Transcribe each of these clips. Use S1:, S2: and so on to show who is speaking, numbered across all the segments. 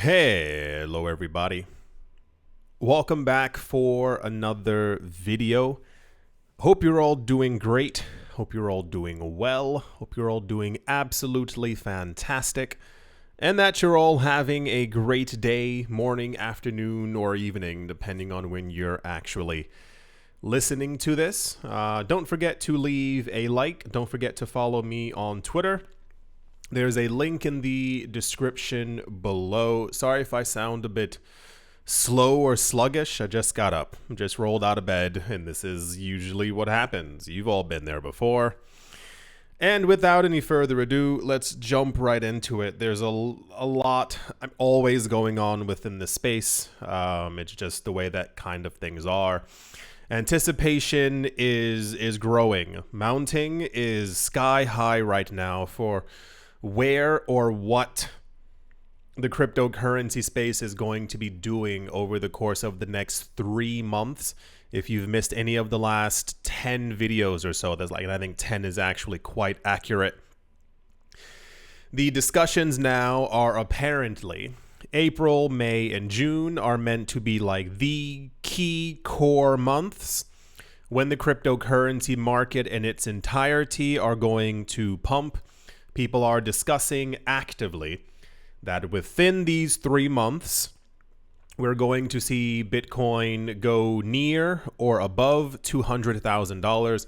S1: Hello everybody. Welcome back for another video. Hope you're all doing great. Hope you're all doing well. Hope you're all doing absolutely fantastic. And that you're all having a great day, morning, afternoon, or evening, depending on when you're actually listening to this. Don't forget to leave a like. Don't forget to follow me on Twitter. There's a link in the description below. Sorry if I sound a bit slow or sluggish. I just got up, just rolled out of bed, and this is usually what happens. You've all been there before. And without any further ado, let's jump right into it. There's a lot always going on within the space. It's just the way that kind of things are. Anticipation is growing. Mounting is sky high right now for where or what the cryptocurrency space is going to be doing over the course of the next 3 months. If you've missed any of the last 10 videos or so, and I think 10 is actually quite accurate. The discussions now are apparently April, May, and June are meant to be like the key core months when the cryptocurrency market in its entirety are going to pump. People are discussing actively that within these 3 months, we're going to see Bitcoin go near or above $200,000.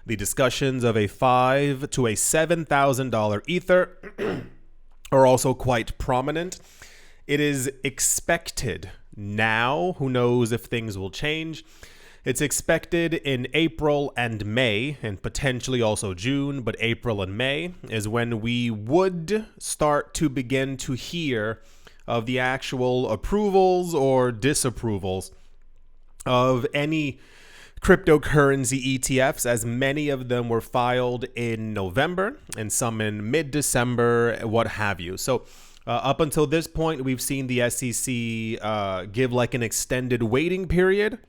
S1: The discussions of a $5,000 to a $7,000 Ether are also quite prominent. It is expected now, who knows if things will change. It's expected in April and May, and potentially also June, but April and May is when we would start to begin to hear of the actual approvals or disapprovals of any cryptocurrency ETFs, as many of them were filed in November and some in mid-December, what have you. So up until this point, we've seen the SEC give like an extended waiting period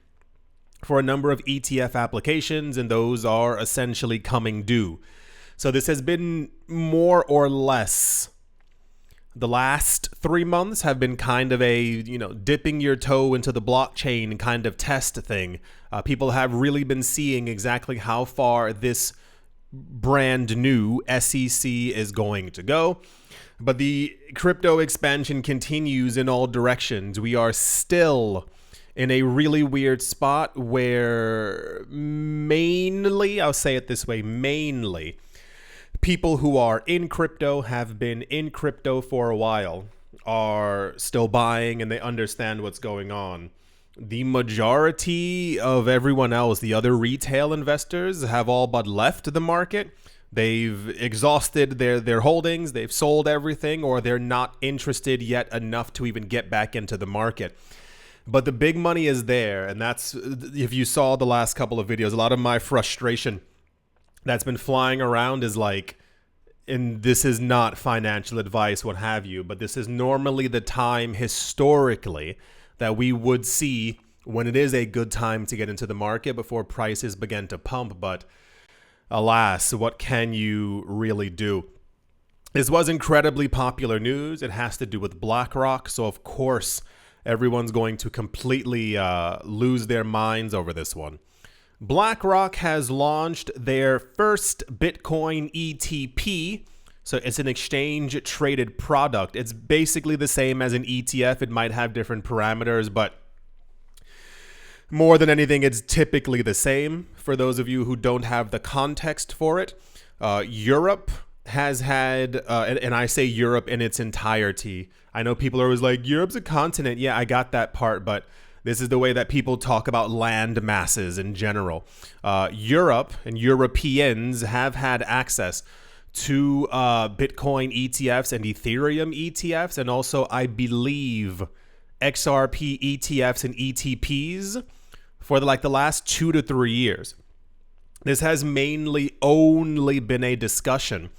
S1: for a number of ETF applications, and those are essentially coming due. So this has been more or less, the last 3 months have been kind of a, dipping your toe into the blockchain kind of test thing. People have really been seeing exactly how far this brand new SEC is going to go. But the crypto expansion continues in all directions. We are still in a really weird spot where mainly, I'll say it this way, mainly people who are in crypto, have been in crypto for a while, are still buying and they understand what's going on. The majority of everyone else, the other retail investors, have all but left the market. They've exhausted their holdings, they've sold everything, or they're not interested yet enough to even get back into the market. But the big money is there, and that's, if you saw the last couple of videos, a lot of my frustration that's been flying around is like, and this is not financial advice, what have you, but this is normally the time historically that we would see when it is a good time to get into the market before prices begin to pump. But alas, what can you really do? This was incredibly popular news. It has to do with BlackRock, so of course everyone's going to completely lose their minds over this one. BlackRock has launched their first Bitcoin ETP. So it's an exchange traded product. It's basically the same as an ETF. It might have different parameters, but more than anything, it's typically the same. For those of you who don't have the context for it, Europe has had, and I say Europe in its entirety. I know people are always like, Europe's a continent. Yeah, I got that part, but this is the way that people talk about land masses in general. Europe and Europeans have had access to Bitcoin ETFs and Ethereum ETFs, and also, I believe, XRP ETFs and ETPs for the last 2 to 3 years. This has mainly only been a discussion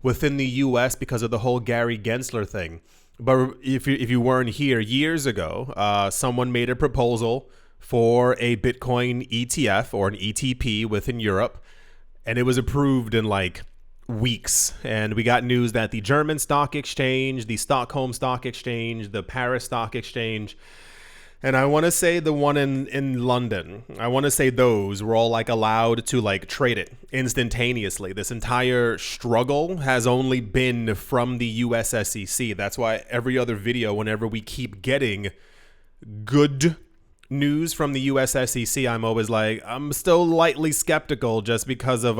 S1: within the US because of the whole Gary Gensler thing. But if you weren't here years ago, someone made a proposal for a Bitcoin ETF or an ETP within Europe, and it was approved in weeks, and we got news that the German stock exchange, the Stockholm stock exchange, the Paris stock exchange, and I want to say the one in London, I want to say those were all like allowed to like trade it instantaneously. This entire struggle has only been from the US SEC. That's why every other video, whenever we keep getting good news from the US SEC, I'm always like, I'm still lightly skeptical just because of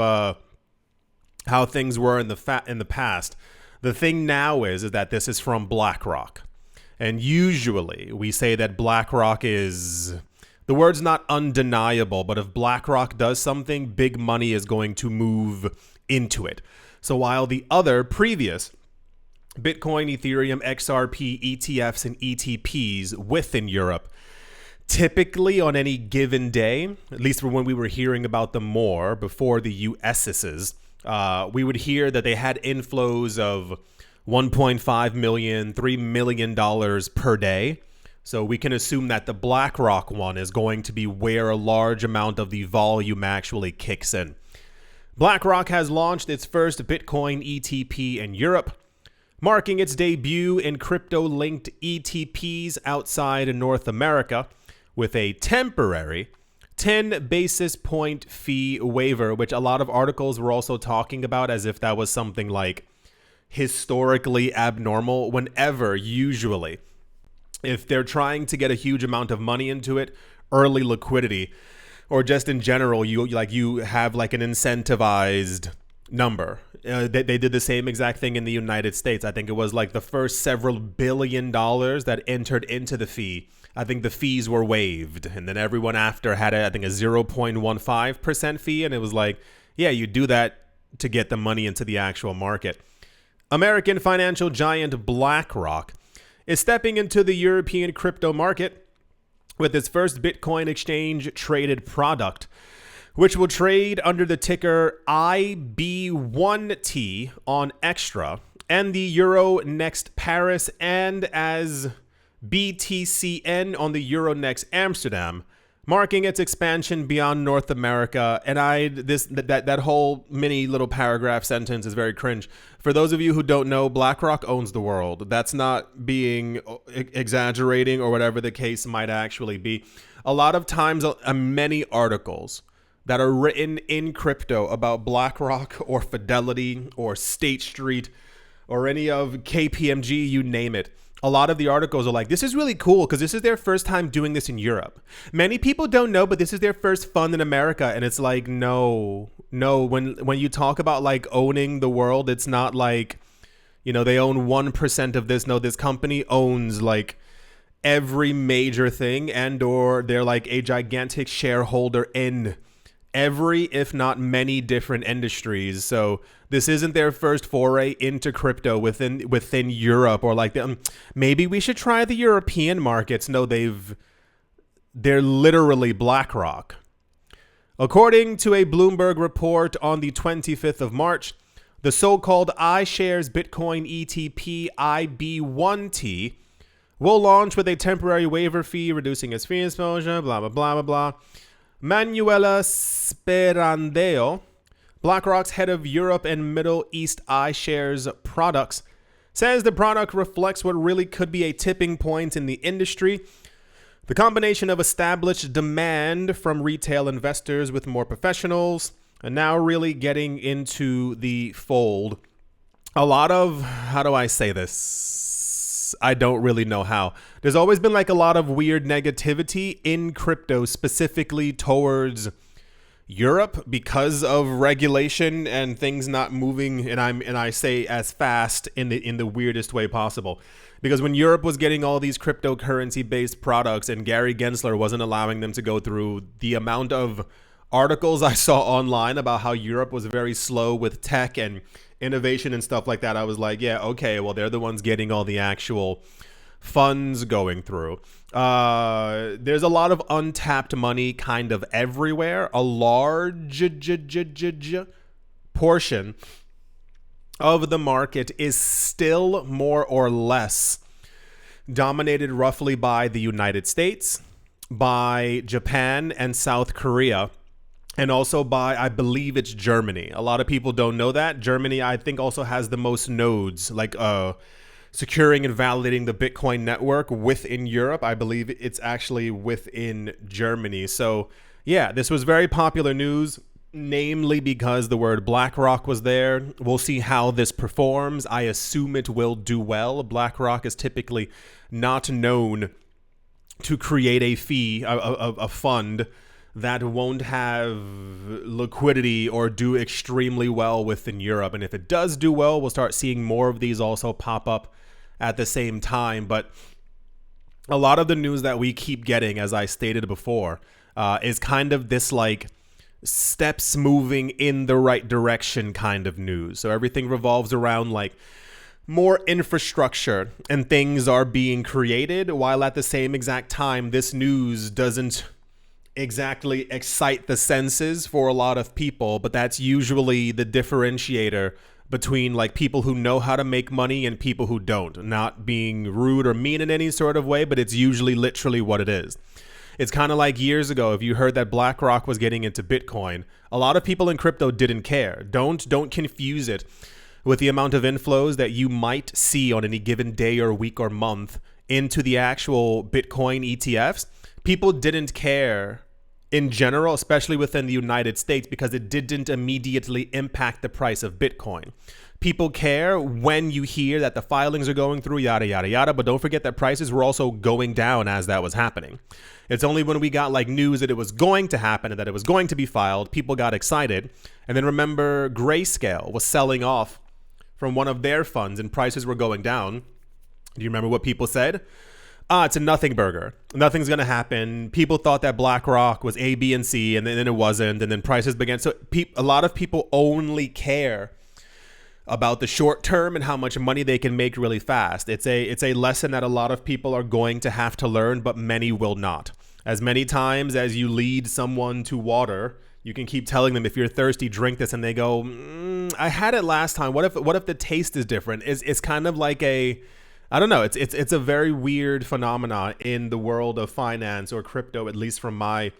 S1: how things were in the past. The thing now is that this is from BlackRock. And usually we say that BlackRock is, the word's not undeniable, but if BlackRock does something, big money is going to move into it. So while the other previous Bitcoin, Ethereum, XRP, ETFs, and ETPs within Europe, typically on any given day, at least for when we were hearing about them more before the US's, we would hear that they had inflows of $1.5 million, $3 million per day. So we can assume that the BlackRock one is going to be where a large amount of the volume actually kicks in. BlackRock has launched its first Bitcoin ETP in Europe, marking its debut in crypto-linked ETPs outside North America with a temporary 10 basis point fee waiver, which a lot of articles were also talking about as if that was something like historically abnormal. Whenever, usually, if they're trying to get a huge amount of money into it, early liquidity, or just in general, you have like an incentivized number. They did the same exact thing in the United States. I think it was like the first several $1 billion that entered into the fee. I think the fees were waived, and then everyone after had I think a 0.15% fee, and it was like, yeah, you do that to get the money into the actual market. American financial giant BlackRock is stepping into the European crypto market with its first Bitcoin exchange traded product, which will trade under the ticker IB1T on Extra and the Euronext Paris, and as BTCN on the Euronext Amsterdam, marking its expansion beyond North America. And that whole mini little paragraph sentence is very cringe. For those of you who don't know, BlackRock owns the world. That's not being exaggerating or whatever the case might actually be. A lot of times, many articles that are written in crypto about BlackRock or Fidelity or State Street or any of KPMG, you name it, a lot of the articles are like, this is really cool because this is their first time doing this in Europe. Many people don't know, but this is their first fund in America. And it's like, no. When you talk about like owning the world, it's not like, they own 1% of this. No, this company owns like every major thing, and or they're like a gigantic shareholder in every, if not many, different industries. So this isn't their first foray into crypto within Europe, or like maybe we should try the European markets. No, they're literally BlackRock. According to a Bloomberg report on the 25th of March, the so-called iShares Bitcoin ETP IB1T will launch with a temporary waiver fee, reducing its fee exposure, blah, blah, blah, blah, blah. Manuela Sperandeo, BlackRock's head of Europe and Middle East iShares products, says the product reflects what really could be a tipping point in the industry. The combination of established demand from retail investors with more professionals and now really getting into the fold. A lot of, how do I say this? I don't really know how. There's always been like a lot of weird negativity in crypto, specifically towards Europe because of regulation and things not moving, and I say as fast in the weirdest way possible. Because when Europe was getting all these cryptocurrency based products and Gary Gensler wasn't allowing them to go through, the amount of articles I saw online about how Europe was very slow with tech and innovation and stuff like that, I was like, yeah, okay, well, they're the ones getting all the actual funds going through. There's a lot of untapped money kind of everywhere. A large portion of the market is still more or less dominated roughly by the United States, by Japan and South Korea, and also by, I believe it's Germany. A lot of people don't know that. Germany, I think, also has the most nodes, like securing and validating the Bitcoin network within Europe. I believe it's actually within Germany. So yeah, this was very popular news, namely because the word BlackRock was there. We'll see how this performs. I assume it will do well. BlackRock is typically not known to create a fee, a fund that won't have liquidity or do extremely well within Europe. And if it does do well, we'll start seeing more of these also pop up at the same time. But a lot of the news that we keep getting, as I stated before, is kind of this like steps moving in the right direction kind of news. So everything revolves around like more infrastructure and things are being created, while at the same exact time, this news doesn't exactly excite the senses for a lot of people. But that's usually the differentiator between like people who know how to make money and people who don't. Not being rude or mean in any sort of way, but it's usually literally what it is. It's kind of like years ago, if you heard that BlackRock was getting into Bitcoin, a lot of people in crypto didn't care. Don't confuse it with the amount of inflows that you might see on any given day or week or month into the actual Bitcoin ETFs. People didn't care in general, especially within the United States, because it didn't immediately impact the price of Bitcoin. People care when you hear that the filings are going through, yada, yada, yada, but don't forget that prices were also going down as that was happening. It's only when we got like news that it was going to happen and that it was going to be filed, people got excited. And then remember, Grayscale was selling off from one of their funds and prices were going down. Do you remember what people said? It's a nothing burger. Nothing's going to happen. People thought that BlackRock was A, B, and C, and then it wasn't. And then prices began. So a lot of people only care about the short term and how much money they can make really fast. It's a lesson that a lot of people are going to have to learn, but many will not. As many times as you lead someone to water, you can keep telling them, if you're thirsty, drink this, and they go, I had it last time. What if the taste is different? It's kind of like I don't know. It's a very weird phenomenon in the world of finance or crypto, at least from my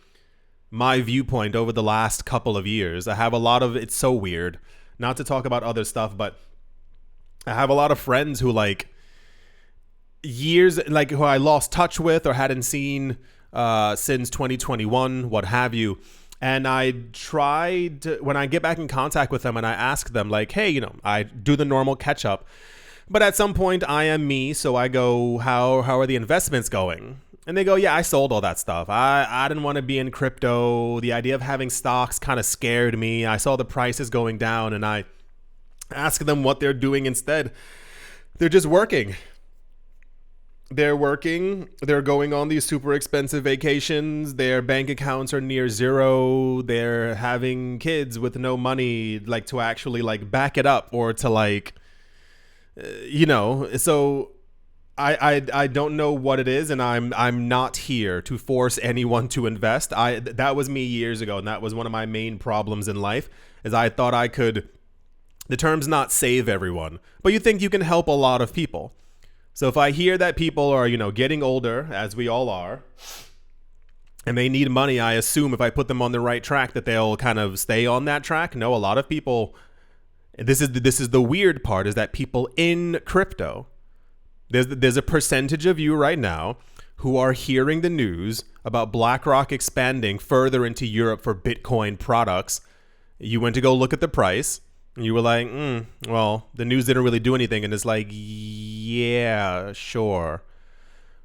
S1: viewpoint over the last couple of years. I have a lot of, it's so weird. Not to talk about other stuff, but I have a lot of friends who like years, like who I lost touch with or hadn't seen since 2021, what have you. And I tried to, when I get back in contact with them and I ask them like, hey, I do the normal catch up. But at some point I am me. So I go, how are the investments going? And they go, yeah, I sold all that stuff. I didn't want to be in crypto. The idea of having stocks kind of scared me. I saw the prices going down and I ask them what they're doing instead. They're just working. They're working. They're going on these super expensive vacations. Their bank accounts are near zero. They're having kids with no money, like to actually like back it up or to like, so I don't know what it is, and I'm not here to force anyone to invest. That was me years ago, and that was one of my main problems in life, is I thought I could, the term's not save everyone, but you think you can help a lot of people. So if I hear that people are, getting older, as we all are, and they need money, I assume if I put them on the right track that they'll kind of stay on that track. No, a lot of people, this is the weird part, is that people in crypto, there's a percentage of you right now who are hearing the news about BlackRock expanding further into Europe for Bitcoin products. You went to go look at the price, and you were like, well, the news didn't really do anything. And it's like, yeah, sure.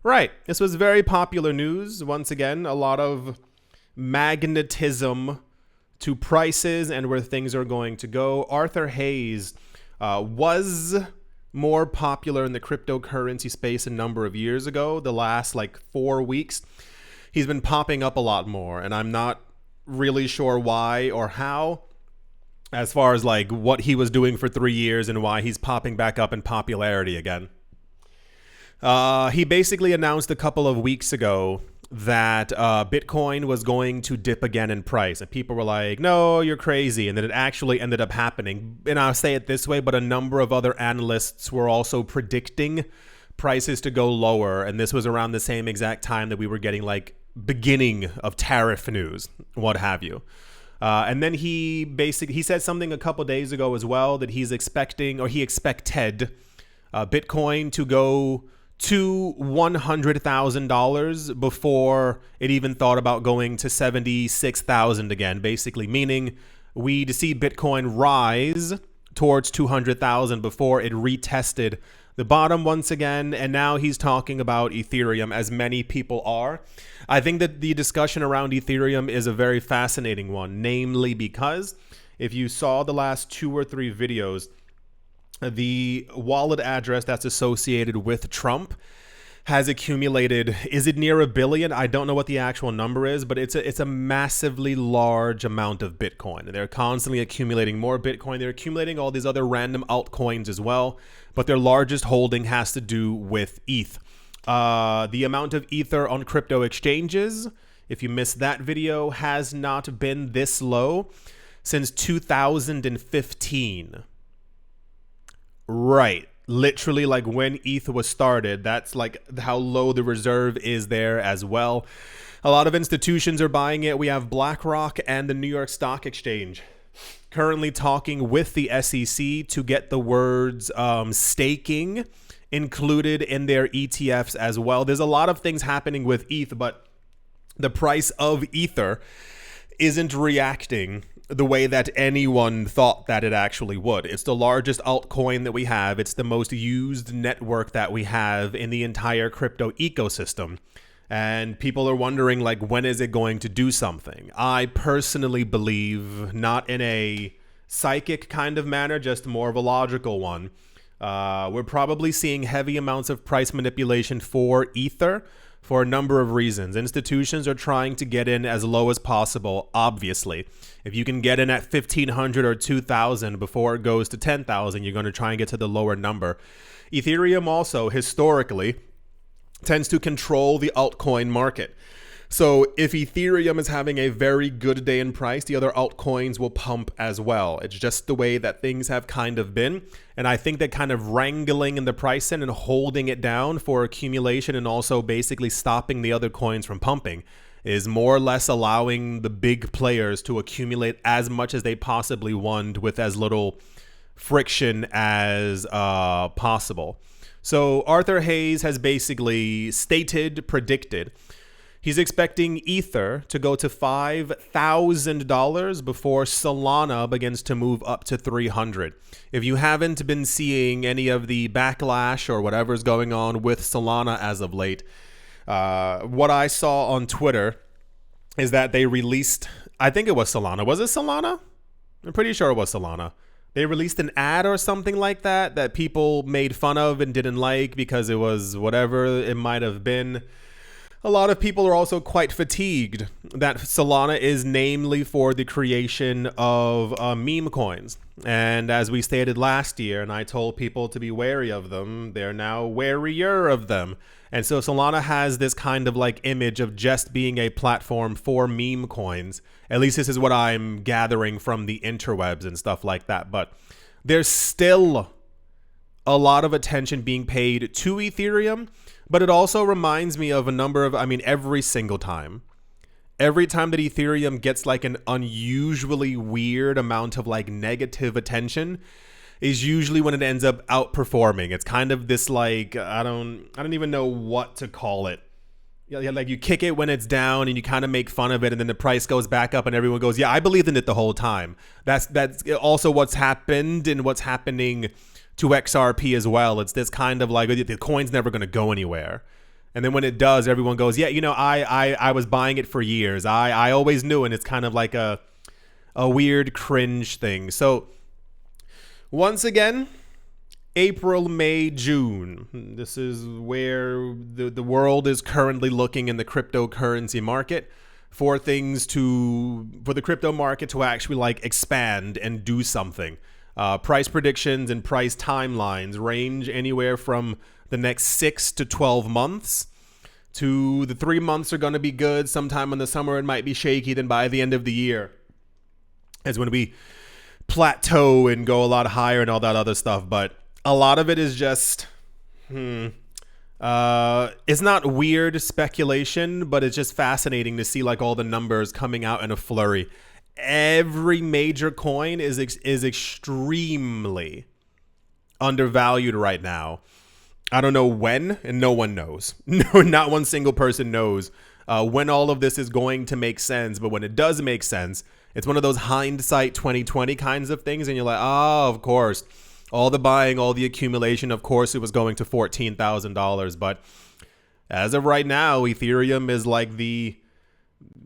S1: Right. This was very popular news. Once again, a lot of magnetism to prices and where things are going to go. Arthur Hayes was more popular in the cryptocurrency space a number of years ago. The last 4 weeks, he's been popping up a lot more, and I'm not really sure why or how, as far as what he was doing for 3 years and why he's popping back up in popularity again. He basically announced a couple of weeks ago that Bitcoin was going to dip again in price. And people were like, no, you're crazy. And then it actually ended up happening. And I'll say it this way, but a number of other analysts were also predicting prices to go lower. And this was around the same exact time that we were getting beginning of tariff news, what have you. And then he said something a couple days ago as well that he expected Bitcoin to go to $100,000 before it even thought about going to 76,000 again, basically meaning we'd see Bitcoin rise towards 200,000 before it retested the bottom once again. And now he's talking about Ethereum, as many people are. I think that the discussion around Ethereum is a very fascinating one, namely because if you saw the last 2 or 3 videos, the wallet address that's associated with Trump has accumulated, is it near 1 billion? I don't know what the actual number is, but it's a massively large amount of Bitcoin. They're constantly accumulating more Bitcoin. They're accumulating all these other random altcoins as well, but their largest holding has to do with ETH. The amount of Ether on crypto exchanges, if you missed that video, has not been this low since 2015. Right. Literally, like when ETH was started, that's like how low the reserve is there as well. A lot of institutions are buying it. We have BlackRock and the New York Stock Exchange currently talking with the SEC to get the words staking included in their ETFs as well. There's a lot of things happening with ETH, but the price of Ether isn't reacting the way that anyone thought that it actually would. It's the largest altcoin that we have. It's the most used network that we have in the entire crypto ecosystem. And people are wondering, like, when is it going to do something? I personally believe, not in a psychic kind of manner, just more of a logical one. We're probably seeing heavy amounts of price manipulation for Ether for a number of reasons. Institutions are trying to get in as low as possible, obviously. If you can get in at 1,500 or 2,000 before it goes to 10,000, you're going to try and get to the lower number. Ethereum also, historically, tends to control the altcoin market. So if Ethereum is having a very good day in price, the other altcoins will pump as well. It's just the way that things have kind of been. And I think that kind of wrangling in the price and holding it down for accumulation and also basically stopping the other coins from pumping is more or less allowing the big players to accumulate as much as they possibly want with as little friction as possible. So Arthur Hayes has basically predicted, he's expecting Ether to go to $5,000 before Solana begins to move up to 300. If you haven't been seeing any of the backlash or whatever's going on with Solana as of late, what I saw on Twitter is that they released, I think it was Solana. Was it Solana? I'm pretty sure it was Solana. They released an ad or something like that people made fun of and didn't like because it was whatever it might have been. A lot of people are also quite fatigued that Solana is namely for the creation of meme coins. And as we stated last year, and I told people to be wary of them, they're now warier of them. And so Solana has this kind of like image of just being a platform for meme coins. At least this is what I'm gathering from the interwebs and stuff like that. But there's still a lot of attention being paid to Ethereum. But it also reminds me of every single time. Every time that Ethereum gets like an unusually weird amount of like negative attention is usually when it ends up outperforming. It's kind of this like, I don't even know what to call it. Yeah, like you kick it when it's down and you kind of make fun of it and then the price goes back up and everyone goes, yeah, I believed in it the whole time. That's also what's happened and what's happening to XRP as well. It's this kind of like the coin's never going to go anywhere. And then when it does, everyone goes, yeah, I was buying it for years. I always knew. And it's kind of like a weird cringe thing. So once again, April, May, June. This is where the world is currently looking in the cryptocurrency market for the crypto market to actually like expand and do something. Price predictions and price timelines range anywhere from the next 6 to 12 months to the 3 months are going to be good. Sometime in the summer, it might be shaky. Then by the end of the year is when we plateau and go a lot higher and all that other stuff. But a lot of it is just, it's not weird speculation, but it's just fascinating to see like all the numbers coming out in a flurry. every major coin is extremely undervalued right now. I don't know when, and no one knows. No, not one single person knows when all of this is going to make sense. But when it does make sense, it's one of those hindsight 2020 kinds of things. And you're like, oh, of course, all the buying, all the accumulation, of course, it was going to $14,000. But as of right now, Ethereum is like the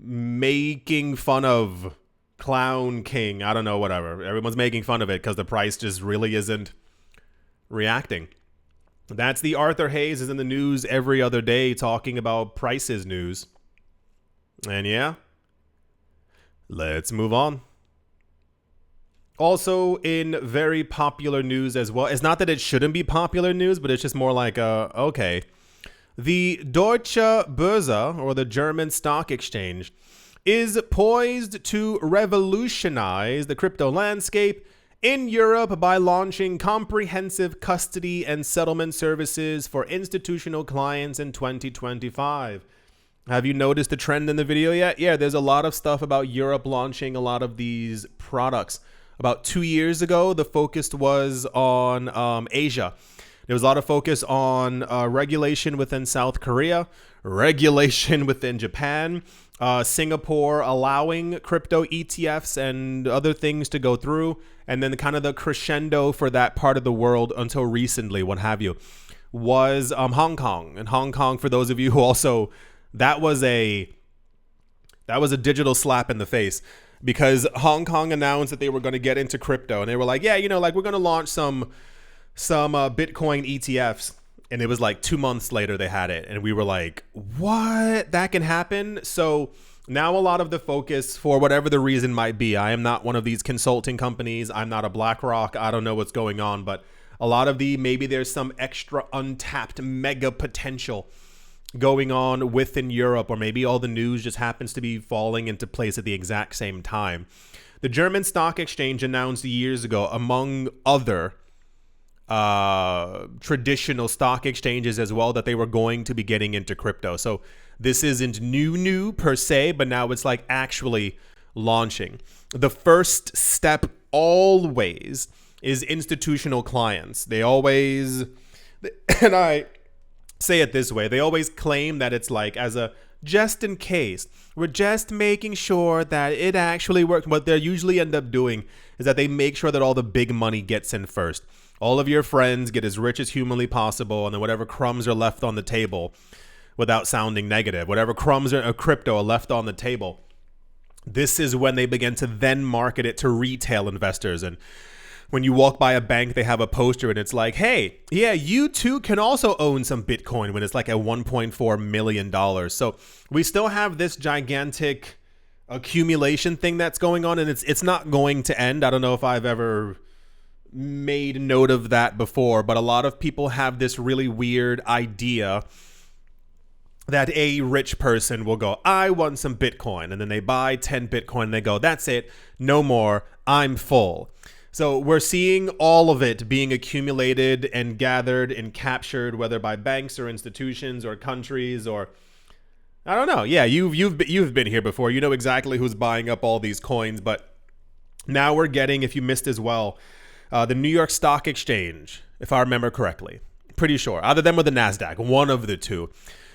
S1: making fun of clown king. I don't know, whatever. Everyone's making fun of it because the price just really isn't reacting. That's the Arthur Hayes is in the news every other day talking about prices news. And yeah, let's move on. Also in very popular news as well. It's not that it shouldn't be popular news, but it's just more like, okay. The Deutsche Börse, or the German stock exchange, is poised to revolutionize the crypto landscape in Europe by launching comprehensive custody and settlement services for institutional clients in 2025. Have you noticed the trend in the video yet? Yeah, there's a lot of stuff about Europe launching a lot of these products. About 2 years ago, the focus was on Asia. There was a lot of focus on regulation within South Korea, regulation within Japan, Singapore allowing crypto ETFs and other things to go through, and then kind of the crescendo for that part of the world until recently, what have you, was Hong Kong. And Hong Kong, for those of you who also, that was a digital slap in the face, because Hong Kong announced that they were going to get into crypto, and they were like, yeah, like we're going to launch some Bitcoin ETFs. And it was like 2 months later they had it. And we were like, what? That can happen? So now a lot of the focus, for whatever the reason might be, I am not one of these consulting companies. I'm not a BlackRock. I don't know what's going on. But a lot of maybe there's some extra untapped mega potential going on within Europe. Or maybe all the news just happens to be falling into place at the exact same time. The German stock exchange announced years ago, among other traditional stock exchanges as well, that they were going to be getting into crypto. So this isn't new per se, but now it's like actually launching. The first step always is institutional clients. They always, and I say it this way, they always claim that it's like as a just in case, we're just making sure that it actually works. What they usually end up doing is that they make sure that all the big money gets in first. All of your friends get as rich as humanly possible, and then whatever crumbs are left on the table, without sounding negative, whatever crumbs of crypto are left on the table, this is when they begin to then market it to retail investors. And when you walk by a bank, they have a poster and it's like, hey, yeah, you too can also own some Bitcoin, when it's like at $1.4 million. So we still have this gigantic accumulation thing that's going on, and it's not going to end. I don't know if I've ever made note of that before, but a lot of people have this really weird idea that a rich person will go, I want some Bitcoin, and then they buy 10 Bitcoin and they go, that's it, no more, I'm full. So we're seeing all of it being accumulated and gathered and captured, whether by banks or institutions or countries or I don't know. Yeah, you've been here before. You know exactly who's buying up all these coins, but now we're getting, if you missed as well, the New York Stock Exchange, if I remember correctly, pretty sure, either them or the NASDAQ, one of the two,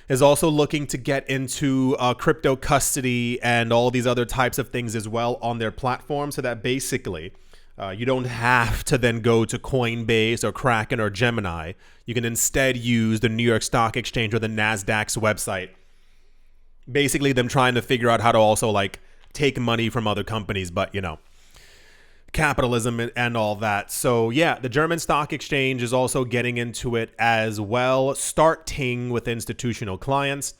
S1: is also looking to get into crypto custody and all these other types of things as well on their platform, so that basically you don't have to then go to Coinbase or Kraken or Gemini. You can instead use the New York Stock Exchange or the NASDAQ's website. Basically them trying to figure out how to also like take money from other companies, but you know, capitalism and all that. So yeah, the German stock exchange is also getting into it as well, starting with institutional clients.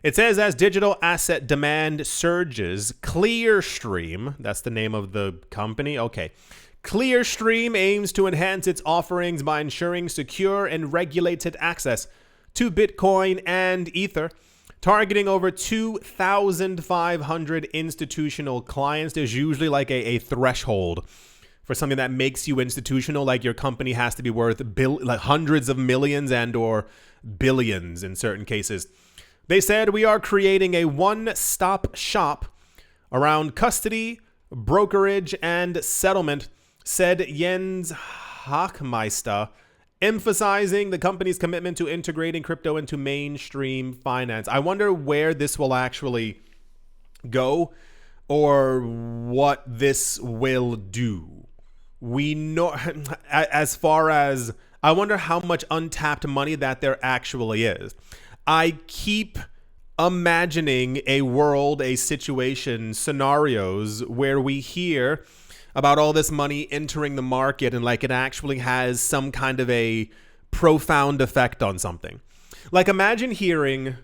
S1: It says, as digital asset demand surges, Clearstream, that's the name of the company, okay. Clearstream aims to enhance its offerings by ensuring secure and regulated access to Bitcoin and Ether, targeting over 2,500 institutional clients. There's usually like a threshold for something that makes you institutional, like your company has to be worth like hundreds of millions and or billions in certain cases. They said, we are creating a one-stop shop around custody, brokerage and settlement, said Jens Hochmeister, emphasizing the company's commitment to integrating crypto into mainstream finance. I wonder where this will actually go or what this will do. We know, as far as, I wonder how much untapped money that there actually is. I keep imagining a world, a situation, scenarios where we hear about all this money entering the market and like it actually has some kind of a profound effect on something. Like imagine hearing,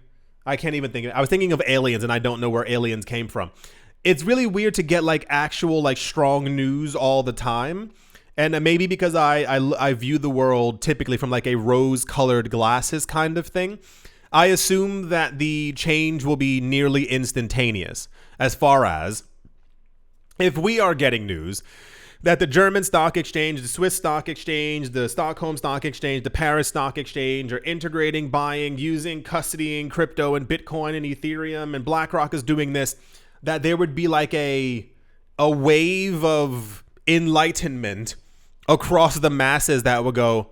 S1: I can't even think of it. I was thinking of aliens and I don't know where aliens came from. It's really weird to get like actual like strong news all the time. And maybe because I view the world typically from like a rose-colored glasses kind of thing, I assume that the change will be nearly instantaneous. As far as if we are getting news that the German stock exchange, the Swiss stock exchange, the Stockholm stock exchange, the Paris stock exchange are integrating, buying, using, custodying crypto and Bitcoin and Ethereum, and BlackRock is doing this, that there would be like a wave of enlightenment across the masses that would go,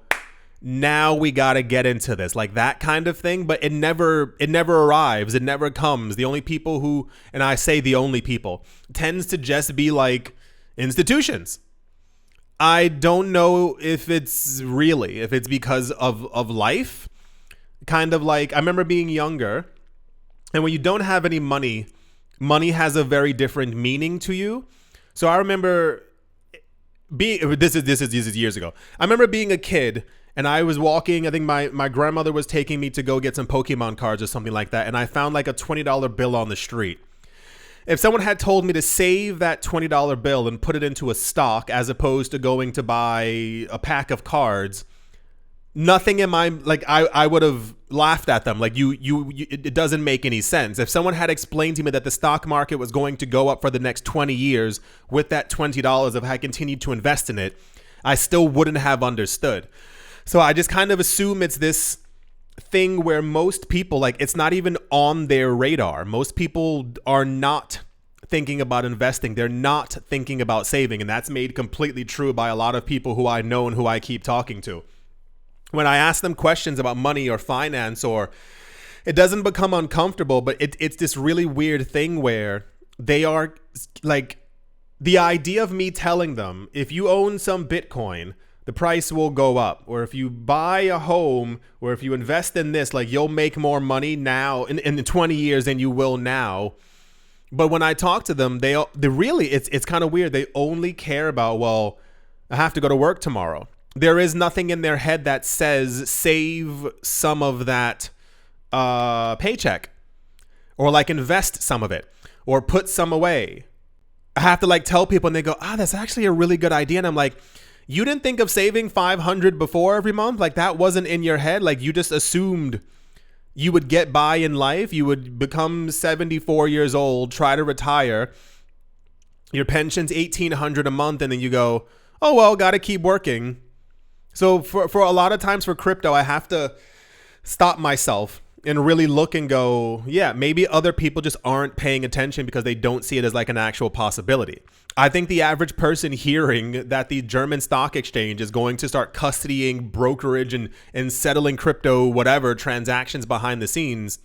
S1: now we got to get into this, like that kind of thing. But it never arrives. It never comes. The only people who, and I say the only people, tends to just be like institutions. I don't know if it's because of life. Kind of like, I remember being younger, and when you don't have any money, money has a very different meaning to you. So I remember this is years ago. I remember being a kid and I was walking. I think my grandmother was taking me to go get some Pokemon cards or something like that. And I found like a $20 bill on the street. If someone had told me to save that $20 bill and put it into a stock as opposed to going to buy a pack of cards, nothing in my, like, I would have laughed at them. Like it doesn't make any sense. If someone had explained to me that the stock market was going to go up for the next 20 years with that $20, if I continued to invest in it, I still wouldn't have understood. So I just kind of assume it's this thing where most people, like, it's not even on their radar. Most people are not thinking about investing. They're not thinking about saving. And that's made completely true by a lot of people who I know and who I keep talking to. When I ask them questions about money or finance, or it doesn't become uncomfortable, but it's this really weird thing where they are like, the idea of me telling them, if you own some Bitcoin, the price will go up, or if you buy a home, or if you invest in this, like, you'll make more money now in 20 years than you will now. But when I talk to them, they really, it's kind of weird. They only care about, well, I have to go to work tomorrow. There is nothing in their head that says save some of that paycheck, or like invest some of it, or put some away. I have to like tell people and they go, that's actually a really good idea. And I'm like, you didn't think of saving $500 before every month? Like, that wasn't in your head? Like, you just assumed you would get by in life. You would become 74 years old, try to retire. Your pension's $1,800 a month. And then you go, oh, well, got to keep working. So for a lot of times for crypto, I have to stop myself and really look and go, yeah, maybe other people just aren't paying attention because they don't see it as like an actual possibility. I think the average person hearing that the German stock exchange is going to start custodying brokerage and settling crypto, whatever, transactions behind the scenes,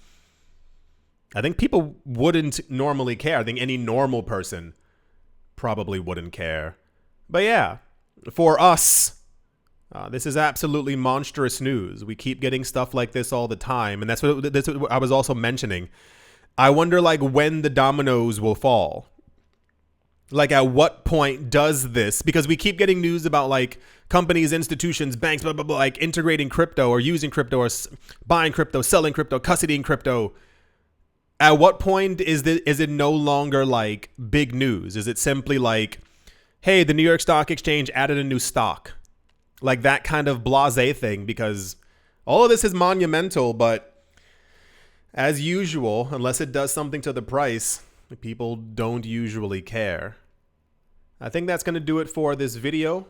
S1: I think people wouldn't normally care. I think any normal person probably wouldn't care. But yeah, for us, this is absolutely monstrous news. We keep getting stuff like this all the time. And that's what I was also mentioning. I wonder, like, when the dominoes will fall. Like, at what point does this, because we keep getting news about like companies, institutions, banks, blah, blah, blah, like integrating crypto or using crypto or buying crypto, selling crypto, custodying crypto. At what point is it no longer like big news? Is it simply like, hey, the New York Stock Exchange added a new stock? Like that kind of blasé thing, because all of this is monumental, but as usual, unless it does something to the price, people don't usually care. I think that's going to do it for this video.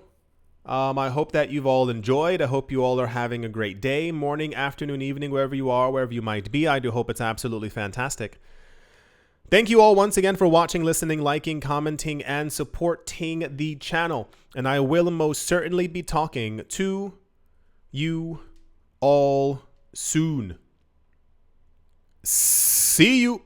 S1: I hope that you've all enjoyed. I hope you all are having a great day, morning, afternoon, evening, wherever you are, wherever you might be. I do hope it's absolutely fantastic. Thank you all once again for watching, listening, liking, commenting, and supporting the channel. And I will most certainly be talking to you all soon. See you.